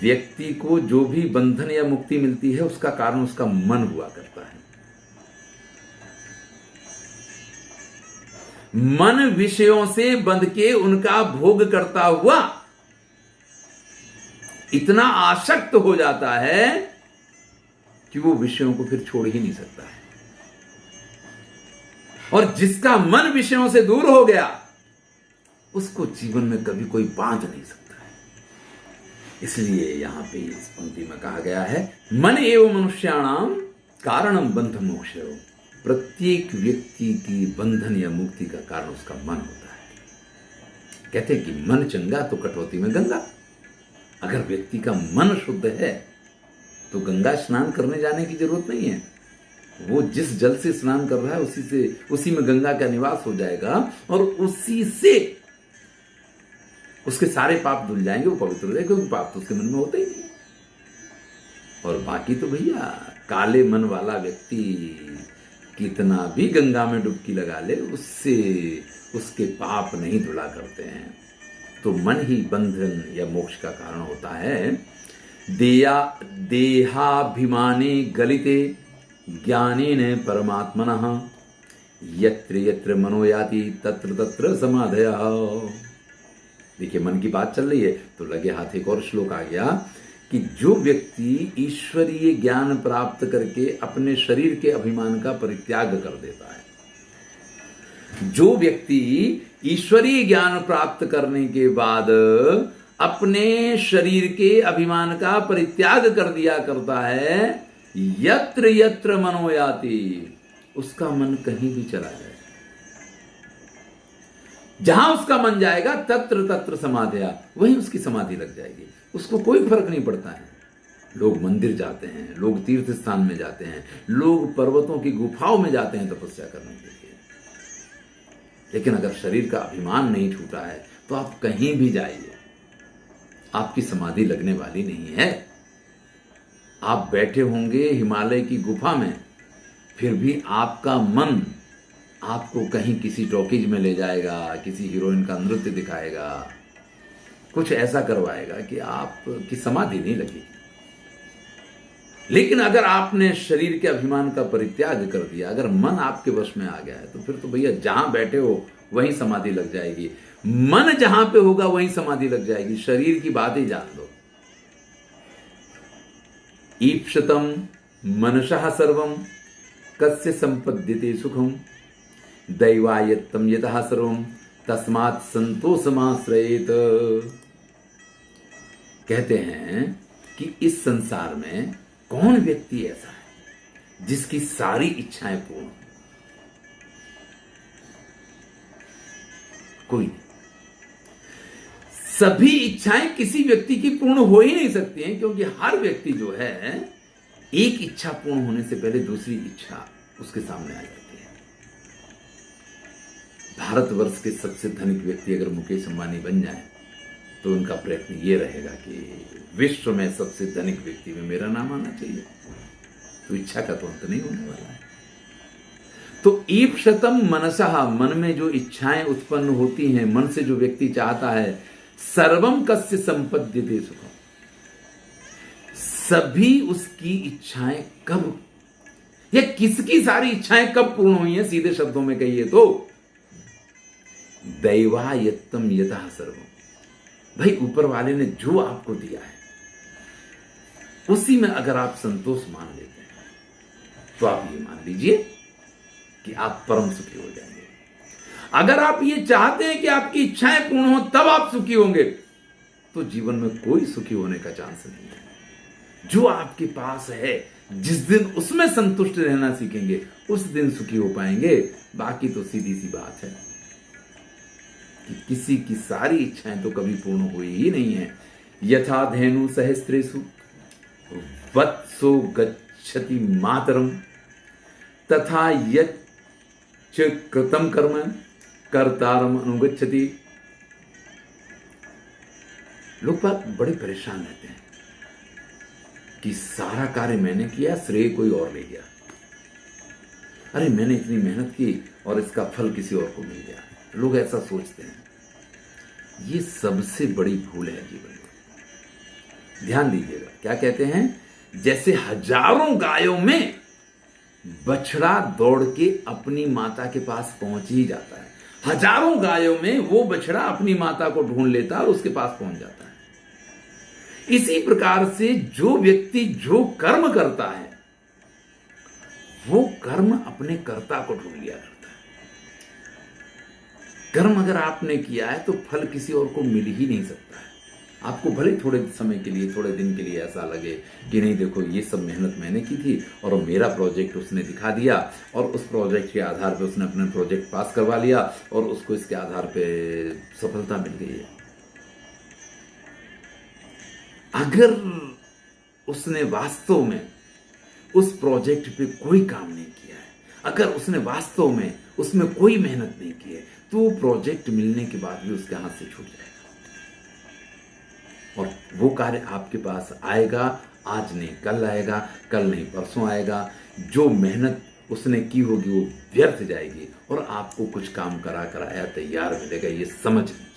व्यक्ति को जो भी बंधन या मुक्ति मिलती है उसका कारण उसका मन हुआ करता है। मन विषयों से बंध के उनका भोग करता हुआ इतना आसक्त हो जाता है कि वो विषयों को फिर छोड़ ही नहीं सकता है। और जिसका मन विषयों से दूर हो गया उसको जीवन में कभी कोई बांध नहीं सकता है। इसलिए यहां पे इस पंक्ति में कहा गया है मन एवं मनुष्याणाम कारणम बंध मोक्षयो। प्रत्येक व्यक्ति की बंधन या मुक्ति का कारण उसका मन होता है। कहते हैं कि मन चंगा तो कटौती में गंगा। अगर व्यक्ति का मन शुद्ध है तो गंगा स्नान करने जाने की जरूरत नहीं है। वो जिस जल से स्नान कर रहा है उसी में गंगा का निवास हो जाएगा और उसी से उसके सारे पाप धुल जाएंगे, वो पवित्र हो जाएगा, क्योंकि पाप तो उसके मन में होते ही नहीं। और बाकी तो भैया काले मन वाला व्यक्ति कितना भी गंगा में डुबकी लगा ले उससे उसके पाप नहीं धुला करते हैं। तो मन ही बंधन या मोक्ष का कारण होता है। देहाभिमाने गलिते ज्ञानेन परमात्मनः यत्र यत्र मनो याति तत्र तत्र समाधयः। देखिए मन की बात चल रही है तो लगे हाथ एक और श्लोक आ गया कि जो व्यक्ति ईश्वरीय ज्ञान प्राप्त करके अपने शरीर के अभिमान का परित्याग कर देता है, जो व्यक्ति ईश्वरीय ज्ञान प्राप्त करने के बाद अपने शरीर के अभिमान का परित्याग कर दिया करता है, यत्र यत्र मनो याति, उसका मन कहीं भी चला जाए, जहां उसका मन जाएगा तत्र तत्र समाधया, वहीं उसकी समाधि लग जाएगी। उसको कोई फर्क नहीं पड़ता है। लोग मंदिर जाते हैं, लोग तीर्थ स्थान में जाते हैं, लोग पर्वतों की गुफाओं में जाते हैं तपस्या करने के लिए, लेकिन अगर शरीर का अभिमान नहीं छूटा है तो आप कहीं भी जाइए, आपकी समाधि लगने वाली नहीं है। आप बैठे होंगे हिमालय की गुफा में, फिर भी आपका मन आपको कहीं किसी टॉकीज में ले जाएगा, किसी हीरोइन का नृत्य दिखाएगा, कुछ ऐसा करवाएगा कि आपकी समाधि नहीं लगेगी। लेकिन अगर आपने शरीर के अभिमान का परित्याग कर दिया, अगर मन आपके वश में आ गया है, तो फिर तो भैया जहां बैठे हो वहीं समाधि लग जाएगी। मन जहां पे होगा वहीं समाधि लग जाएगी। शरीर की बात ही जान दो। ईप्सितम मनसः सर्वम कस्य संपद्यते सुखम दैवायत्तम यतः सर्वम तस्मात् संतोषमाश्रयेत। कहते हैं कि इस संसार में कौन व्यक्ति ऐसा है जिसकी सारी इच्छाएं पूर्ण? कोई नहीं। सभी इच्छाएं किसी व्यक्ति की पूर्ण हो ही नहीं सकती हैं, क्योंकि हर व्यक्ति जो है एक इच्छा पूर्ण होने से पहले दूसरी इच्छा उसके सामने आ जाती है। भारतवर्ष के सबसे धनिक व्यक्ति अगर मुकेश अंबानी बन जाए तो उनका प्रयत्न ये रहेगा कि विश्व में सबसे धनिक व्यक्ति में मेरा नाम आना चाहिए। तो इच्छा का तो अंत नहीं होने वाला है। तो ईप्सितम मनसः, मन में जो इच्छाएं उत्पन्न होती हैं, मन से जो व्यक्ति चाहता है, सर्वम कस्य संपद्यते सुखम, सभी उसकी इच्छाएं कब या किसकी सारी इच्छाएं कब पूर्ण हुई हैं? सीधे शब्दों में कहिए तो दैवायत्तम यतः सर्वम, भाई ऊपर वाले ने जो आपको दिया है उसी में अगर आप संतोष मान लेते हैं तो आप ये मान लीजिए कि आप परम सुखी हो जाएंगे। अगर आप ये चाहते हैं कि आपकी इच्छाएं पूर्ण हो तब आप सुखी होंगे, तो जीवन में कोई सुखी होने का चांस नहीं है। जो आपके पास है, जिस दिन उसमें संतुष्ट रहना सीखेंगे, उस दिन सुखी हो पाएंगे। बाकी तो सीधी सी बात है कि किसी की सारी इच्छाएं तो कभी पूर्ण हुई ही नहीं है। यथा धेनु सहस्त्रेषु वत्सो गच्छति मातरम तथा यच्च कृतं कर्म कर्तारम अनुगच्छति। लोग बात बड़े परेशान रहते हैं कि सारा कार्य मैंने किया, श्रेय कोई और ले गया। अरे मैंने इतनी मेहनत की और इसका फल किसी और को मिल गया। लोग ऐसा सोचते हैं। ये सबसे बड़ी भूल है जीवन में। ध्यान दीजिएगा, क्या कहते हैं, जैसे हजारों गायों में बछड़ा दौड़ के अपनी माता के पास पहुंच ही जाता है। हजारों गायों में वो बछड़ा अपनी माता को ढूंढ लेता है और उसके पास पहुंच जाता है। इसी प्रकार से जो व्यक्ति जो कर्म करता है, वो कर्म अपने कर्ता को ढूंढ लिया करता है। कर्म अगर आपने किया है तो फल किसी और को मिल ही नहीं सकता है। आपको भले थोड़े समय के लिए, थोड़े दिन के लिए ऐसा लगे कि नहीं देखो ये सब मेहनत मैंने की थी और मेरा प्रोजेक्ट उसने दिखा दिया और उस प्रोजेक्ट के आधार पे उसने अपना प्रोजेक्ट पास करवा लिया और उसको इसके आधार पे सफलता मिल गई है। अगर उसने वास्तव में उस प्रोजेक्ट पे कोई काम नहीं किया है, अगर उसने वास्तव में उसमें कोई मेहनत नहीं की है, तो वो प्रोजेक्ट मिलने के बाद भी उसके हाथ से छूट जाएगा और वो कार्य आपके पास आएगा, आज नहीं कल आएगा, कल नहीं परसों आएगा। जो मेहनत उसने की होगी वो व्यर्थ जाएगी और आपको कुछ काम करा कराया तैयार मिलेगा। ये समझ लीजिए।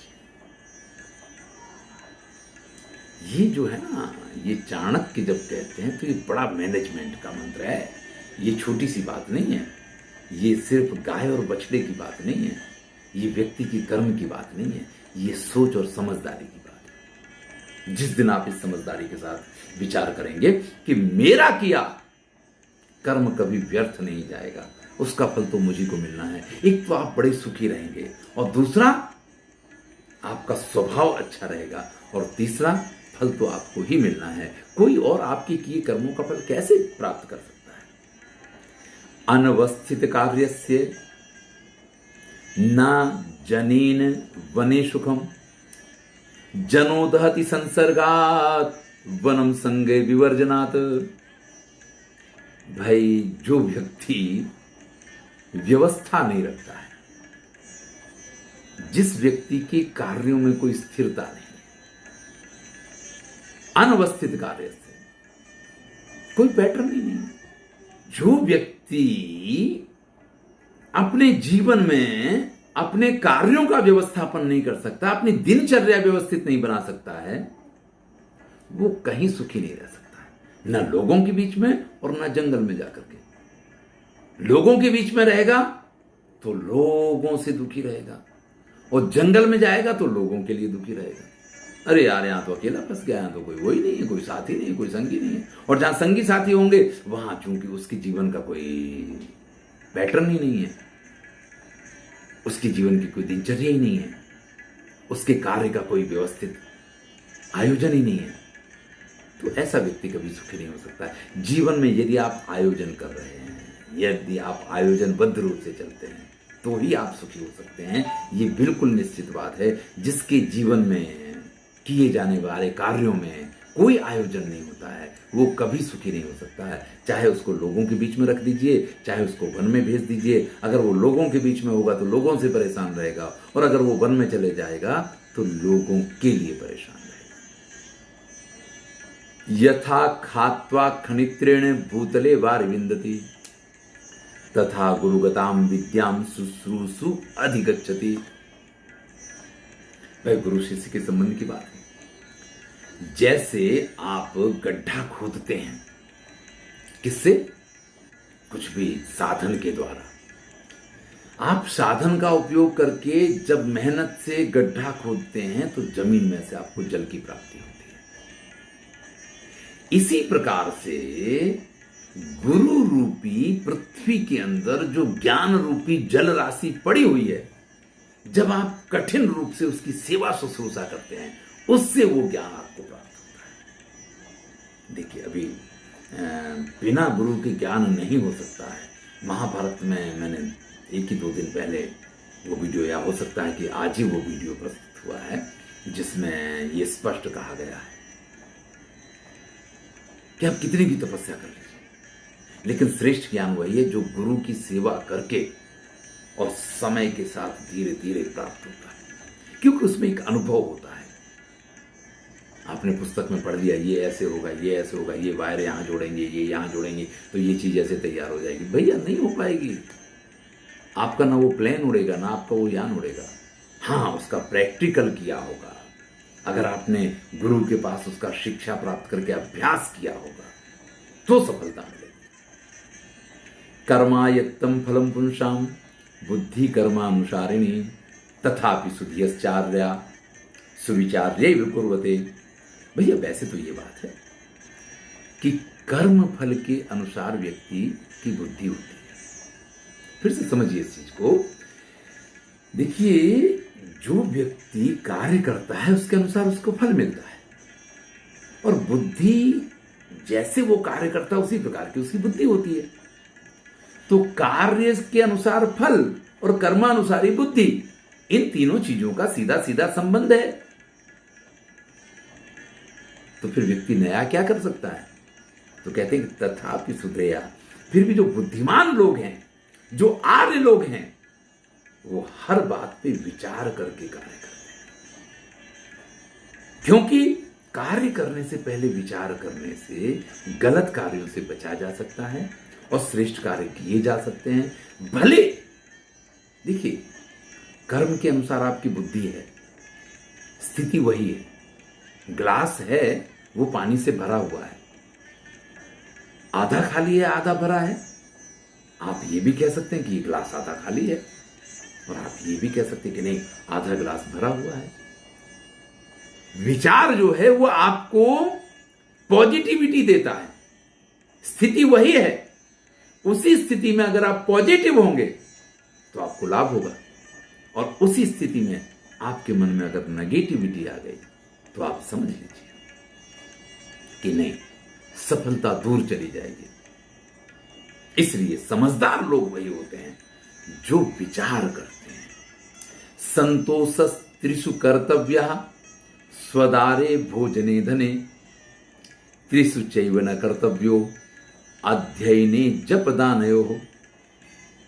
ये जो है ना, ये चाणक्य जब कहते हैं तो ये बड़ा मैनेजमेंट का मंत्र है। ये छोटी सी बात नहीं है। ये सिर्फ गाय और बछड़े की बात नहीं है। ये व्यक्ति की कर्म की बात नहीं है। ये सोच और समझदारी की बात है। जिस दिन आप इस समझदारी के साथ विचार करेंगे कि मेरा किया कर्म कभी व्यर्थ नहीं जाएगा, उसका फल तो मुझी को मिलना है, एक तो आप बड़े सुखी रहेंगे और दूसरा आपका स्वभाव अच्छा रहेगा और तीसरा फल तो आपको ही मिलना है। कोई और आपके किए कर्मों का फल कैसे प्राप्त कर सकता है। अनवस्थित कार्यस्य न जनेन वने सुखम जनोदहति संसर्गात वनम संगे विवर्जनात्। भाई जो व्यक्ति व्यवस्था नहीं रखता है, जिस व्यक्ति के कार्यों में कोई स्थिरता नहीं, अनवस्थित कार्य से कोई पैटर्न ही नहीं, जो व्यक्ति अपने जीवन में अपने कार्यों का व्यवस्थापन नहीं कर सकता, अपनी दिनचर्या व्यवस्थित नहीं बना सकता है, वो कहीं सुखी नहीं रह सकता है। न लोगों के बीच में और न जंगल में जाकर के। लोगों के बीच में रहेगा तो लोगों से दुखी रहेगा और जंगल में जाएगा तो लोगों के लिए दुखी रहेगा। अरे यार यहां तो अकेला फंस गया, यहां तो कोई वही नहीं है, कोई साथी नहीं है, कोई संगी नहीं है। और जहां संगी साथी होंगे वहां चूंकि उसके जीवन का कोई पैटर्न ही नहीं है, उसके जीवन की कोई दिनचर्या ही नहीं है, उसके कार्य का कोई व्यवस्थित आयोजन ही नहीं है, तो ऐसा व्यक्ति कभी सुखी नहीं हो सकता है। जीवन में यदि आप आयोजन कर रहे हैं, यदि आप आयोजनबद्ध रूप से चलते हैं, तो ही आप सुखी हो सकते हैं। ये बिल्कुल निश्चित बात है। जिसके जीवन में किए जाने वाले कार्यों में कोई आयोजन नहीं होता है, वो कभी सुखी नहीं हो सकता है। चाहे उसको लोगों के बीच में रख दीजिए, चाहे उसको वन में भेज दीजिए। अगर वो लोगों के बीच में होगा तो लोगों से परेशान रहेगा और अगर वो वन में चले जाएगा तो लोगों के लिए परेशान रहेगा। यथा खात्वा खनित्रेण भूतले वार विंदति तथा गुरुगताम विद्याम शुश्रूषु अधिगच्छति। भाई गुरु शिष्य के संबंध की बात है। जैसे आप गड्ढा खोदते हैं, किससे? कुछ भी साधन के द्वारा। आप साधन का उपयोग करके जब मेहनत से गड्ढा खोदते हैं तो जमीन में से आपको जल की प्राप्ति होती है। इसी प्रकार से गुरु रूपी पृथ्वी के अंदर जो ज्ञान रूपी जल राशि पड़ी हुई है, जब आप कठिन रूप से उसकी सेवा शुश्रूषा करते हैं, उससे वो ज्ञान आपको प्राप्त होता है। देखिए, अभी बिना गुरु के ज्ञान नहीं हो सकता है। महाभारत में मैंने 1 ही 2 दिन पहले वो वीडियो, या हो सकता है कि आज ही वो वीडियो प्रस्तुत हुआ है, जिसमें ये स्पष्ट कहा गया है कि आप कितनी भी तपस्या कर लीजिए, लेकिन श्रेष्ठ ज्ञान वही है जो गुरु की सेवा करके और समय के साथ धीरे धीरे प्राप्त होता है, क्योंकि उसमें एक अनुभव होता है। आपने पुस्तक में पढ़ लिया, ये ऐसे होगा, ये ऐसे होगा, ये वायर यहां जोड़ेंगे, ये यहां जोड़ेंगे, तो ये चीज ऐसे तैयार हो जाएगी। भैया, नहीं हो पाएगी। आपका ना वो प्लेन उड़ेगा, ना आपका वो यान उड़ेगा। हाँ, उसका प्रैक्टिकल किया होगा, अगर आपने गुरु के पास उसका शिक्षा प्राप्त करके अभ्यास किया होगा, तो सफलता मिलेगी। कर्मायत्तम फलम पुंसाम बुद्धि कर्मानुसारिणी तथापि सुधियश्चार्या सुविचार्य कुर्वते। भैया, वैसे तो ये बात है कि कर्म फल के अनुसार व्यक्ति की बुद्धि होती है। फिर से समझिए इस चीज को। देखिए, जो व्यक्ति कार्य करता है उसके अनुसार उसको फल मिलता है, और बुद्धि जैसे वो कार्य करता है उसी प्रकार की उसकी बुद्धि होती है। तो कार्य के अनुसार फल और कर्मानुसारी बुद्धि, इन तीनों चीजों का सीधा सीधा संबंध है। तो फिर व्यक्ति नया क्या कर सकता है? तो कहते हैं कि तथापि सुधेया, फिर भी जो बुद्धिमान लोग हैं, जो आर्य लोग हैं, वो हर बात पे विचार करके कार्य करते हैं, क्योंकि कार्य करने से पहले विचार करने से गलत कार्यों से बचा जा सकता है और श्रेष्ठ कार्य किए जा सकते हैं। भले देखिए, कर्म के अनुसार आपकी बुद्धि है, स्थिति वही है। ग्लास है, वो पानी से भरा हुआ है, आधा खाली है आधा भरा है। आप ये भी कह सकते हैं कि ये ग्लास आधा खाली है, और आप ये भी कह सकते हैं कि नहीं, आधा ग्लास भरा हुआ है। विचार जो है वो आपको पॉजिटिविटी देता है, स्थिति वही है। उसी स्थिति में अगर आप पॉजिटिव होंगे तो आपको लाभ होगा, और उसी स्थिति में आपके मन में अगर नेगेटिविटी आ गई तो आप समझ लीजिए कि नहीं, सफलता दूर चली जाएगी। इसलिए समझदार लोग वही होते हैं जो विचार करते हैं। संतोष त्रिषु कर्तव्य स्वदारे भोजने धने त्रिषु चैव न कर्तव्यो अध्ययने जप दानयो।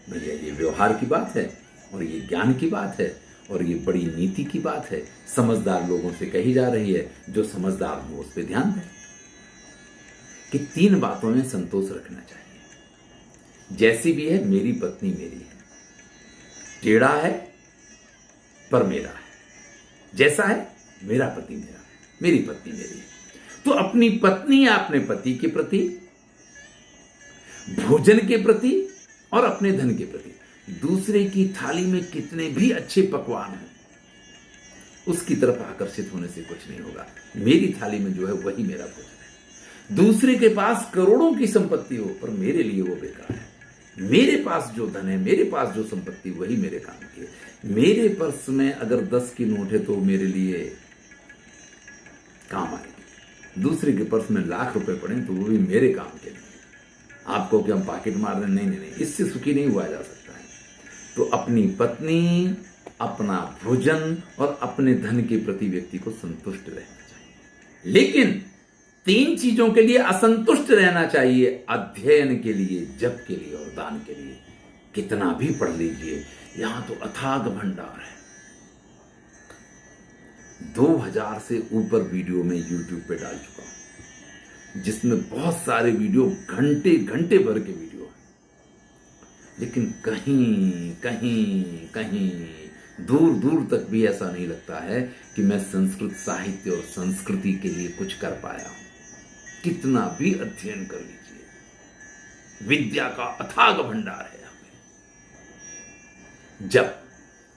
भैया, ये व्यवहार की बात है, और ये ज्ञान की बात है, और ये बड़ी नीति की बात है। समझदार लोगों से कही जा रही है, जो समझदार हो उस पर ध्यान दें कि 3 बातों में संतोष रखना चाहिए। जैसी भी है, मेरी पत्नी मेरी है, टेढ़ा है पर मेरा है, जैसा है मेरा पति मेरा है, मेरी पत्नी मेरी है। तो अपनी पत्नी या अपने पति के प्रति, भोजन के प्रति और अपने धन के प्रति, दूसरे की थाली में कितने भी अच्छे पकवान हो, उसकी तरफ आकर्षित होने से कुछ नहीं होगा। मेरी थाली में जो है वही मेरा भोजन है। दूसरे के पास करोड़ों की संपत्ति हो, पर मेरे लिए वो बेकार है। मेरे पास जो धन है, मेरे पास जो संपत्ति, वही मेरे काम की है। मेरे पर्स में अगर 10 की नोट है तो मेरे लिए काम आएगी। दूसरे के पर्स में लाख रुपए पड़े तो वो भी मेरे काम के लिए। आपको कि हम पॉकेट मार रहे, नहीं नहीं नहीं, इससे सुखी नहीं हुआ जा सकता है। तो अपनी पत्नी, अपना भोजन और अपने धन के प्रति व्यक्ति को संतुष्ट रहना चाहिए। लेकिन 3 चीजों के लिए असंतुष्ट रहना चाहिए, अध्ययन के लिए, जप के लिए और दान के लिए। कितना भी पढ़ लीजिए, यहां तो अथाग भंडार है। 2000 से ऊपर वीडियो में YouTube पे डाल चुका हूं, जिसमें बहुत सारे वीडियो घंटे घंटे भर के वीडियो हैं। लेकिन कहीं कहीं कहीं दूर दूर तक भी ऐसा नहीं लगता है कि मैं संस्कृत साहित्य और संस्कृति के लिए कुछ कर पाया हूं। कितना भी अध्ययन कर लीजिए, विद्या का अथाग भंडार है यहाँ पे। जब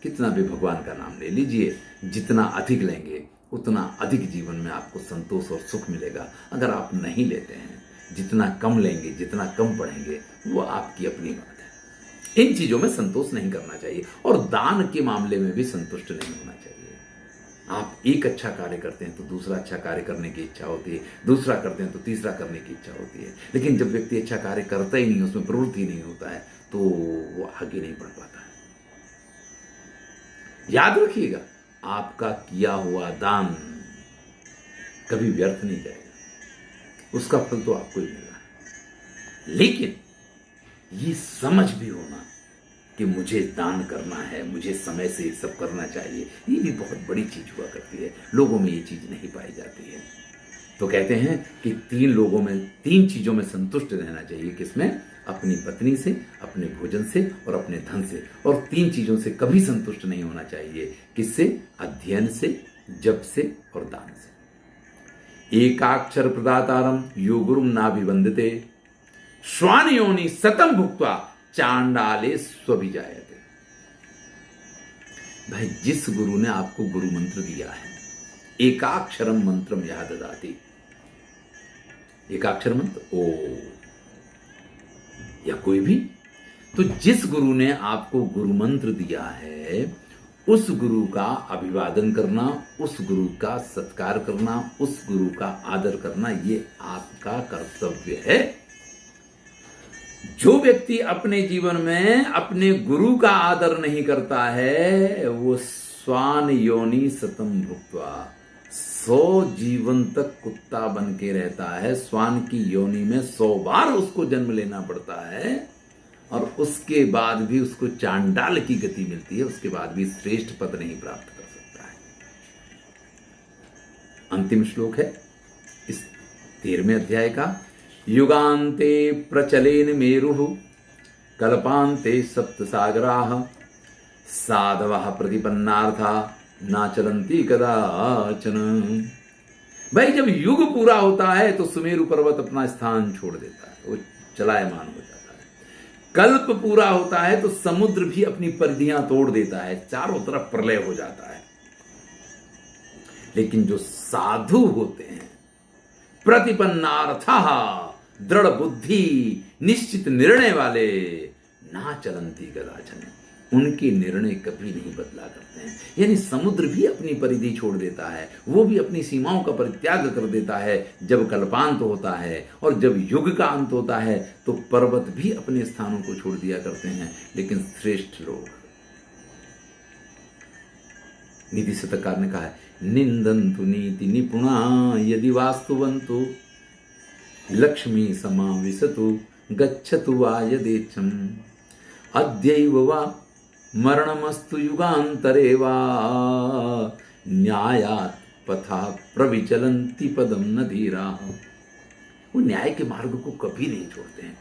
कितना भी भगवान का नाम ले लीजिए, जितना अधिक लेंगे उतना अधिक जीवन में आपको संतोष और सुख मिलेगा। अगर आप नहीं लेते हैं, जितना कम लेंगे, जितना कम पढ़ेंगे, वो आपकी अपनी बात है। इन चीजों में संतोष नहीं करना चाहिए और दान के मामले में भी संतुष्ट नहीं होना चाहिए। आप एक अच्छा कार्य करते हैं तो दूसरा अच्छा कार्य करने की इच्छा होती है, दूसरा करते हैं तो तीसरा करने की इच्छा होती है, लेकिन जब व्यक्ति अच्छा कार्य करता ही नहीं, उसमें प्रवृत्ति नहीं होता है, तो वो आगे नहीं बढ़ पाता है। याद रखिएगा, आपका किया हुआ दान कभी व्यर्थ नहीं जाएगा, उसका फल तो आपको ही मिलना है। लेकिन ये समझ भी होना कि मुझे दान करना है, मुझे समय से ये सब करना चाहिए, ये भी बहुत बड़ी चीज हुआ करती है। लोगों में ये चीज नहीं पाई जाती है। तो कहते हैं कि 3 चीजों में संतुष्ट रहना चाहिए। किसमें? अपनी पत्नी से, अपने भोजन से और अपने धन से। और 3 चीजों से कभी संतुष्ट नहीं होना चाहिए। किससे? अध्ययन से, जप से और दान से। एकाक्षर प्रदातारम यो गुरुम नाभिवंदते श्वान योनि सतम भुक्त्वा चांडाले स्वभिजायते। भाई, जिस गुरु ने आपको गुरु मंत्र दिया है, एकाक्षरम मंत्रम यह ददाति, एकाक्षर मंत्र ओ या कोई भी, तो जिस गुरु ने आपको गुरु मंत्र दिया है, उस गुरु का अभिवादन करना, उस गुरु का सत्कार करना, उस गुरु का आदर करना, ये आपका कर्तव्य है। जो व्यक्ति अपने जीवन में अपने गुरु का आदर नहीं करता है, वो स्वान योनि सतम भुक्त्वा, 100 जीवन तक कुत्ता बन के रहता है। स्वान की योनि में 100 बार उसको जन्म लेना पड़ता है और उसके बाद भी उसको चांडाल की गति मिलती है, उसके बाद भी श्रेष्ठ पद नहीं प्राप्त कर सकता है। अंतिम श्लोक है इस 13वें अध्याय का। युगान्ते प्रचलेन मेरुः कल्पान्ते सप्त सागराः साधवः प्रतिपन्नार्था ना चलन्ति कदाचन। भाई, जब युग पूरा होता है तो सुमेरु पर्वत अपना स्थान छोड़ देता है, वो चलायमान हो जाता है। कल्प पूरा होता है तो समुद्र भी अपनी परिधियां तोड़ देता है, चारों तरफ प्रलय हो जाता है। लेकिन जो साधु होते हैं, प्रतिपन्नार्थः, दृढ़ बुद्धि, निश्चित निर्णय वाले, ना चलंती कदाचन, उनके निर्णय कभी नहीं बदला करते हैं। यानी समुद्र भी अपनी परिधि छोड़ देता है, वो भी अपनी सीमाओं का परित्याग कर देता है जब कल्पांत होता है, और जब युग का अंत होता है तो पर्वत भी अपने स्थानों को छोड़ दिया करते हैं। लेकिन श्रेष्ठ लोग, नीति शतकार ने कहा है, निंदन्तु नीति निपुणा यदि वास्तुवन्तु लक्ष्मी समाविशतु गच्छतु वा यदेच्छम् अद्यैव वा मरणमस्तु युगान्तरे वा न्यायात् पथा प्रविचलन्ति पदम न धीराः। वो न्याय के मार्ग को कभी नहीं छोड़ते हैं।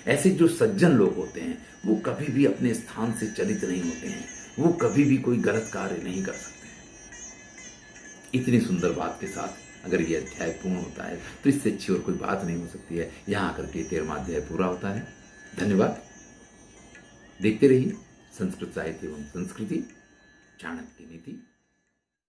ऐसे जो सज्जन लोग होते हैं वो कभी भी अपने स्थान से चलित नहीं होते हैं, वो कभी भी कोई गलत कार्य नहीं कर सकते। इतनी सुंदर बात के साथ अगर ये अध्याय पूर्ण होता है तो इससे अच्छी और कोई बात नहीं हो सकती है। यहां आकर के 13वां अध्याय पूरा होता है। धन्यवाद। देखते रहिए संस्कृत साहित्य एवं संस्कृति, चाणक्य नीति।